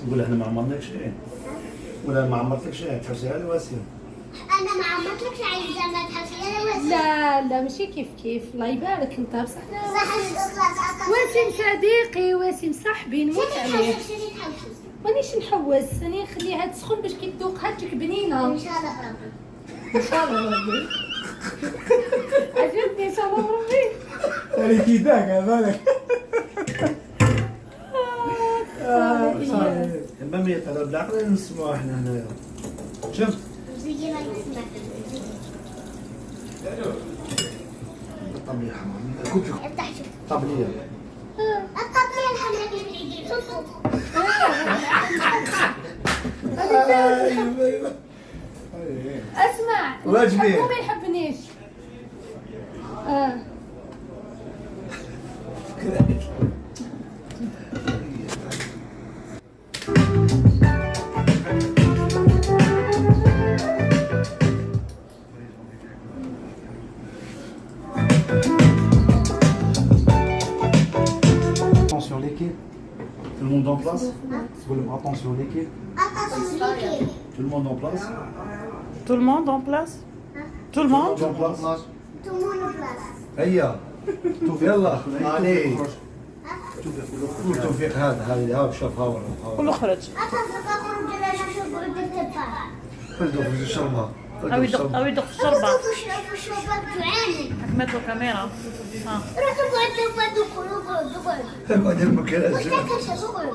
نقول احنا ما عمرناكش ايه ولا ما عمرتكش ايه تحسيها لي واسيم. انا ما عمرتلكش عايز زعما تحسي انا واسم. لا لا ماشي كيف الله يبارك انت بصح. صح الأخلاق. واسم صديقي واسم صاحبي نموت عليه. شتي تحوس. مانيش نحوس راني نخليها تسخن باش كي تذوقها تجيك بنينه. ان شاء الله ربي. ان شاء الله ربي. عجبتني ان شاء الله ربي. هذه كيداك هذاك. المهم يطلع بالعقل نسمعوا احنا هنايا. شفت؟ زيي ما يسمعك. طبلية حمام. كنت افتح شوف. طبلية. الطبلية الحمراء اللي في العيد. ايوه. اسمع واجبي. يحبه ما يحبنيش. Attention l'équipe. Tout le monde en place. Attention l'équipe. الطبلية. Tout le monde en place. Tout le monde en place? Tout le monde? en place. تمون بلاص. هيا. يلا. علي. توفيق هذا ها شوف ها كله خرج. أتصدق أخرج إلى شوف ورد التبارة. فلدوا في الشربة. أو يدق في الشربة. في الشربة تعاني. حكمت له كاميرا. ها. روح تقعد تقعد. اقعد المكان. وش تاكل شو تقعد؟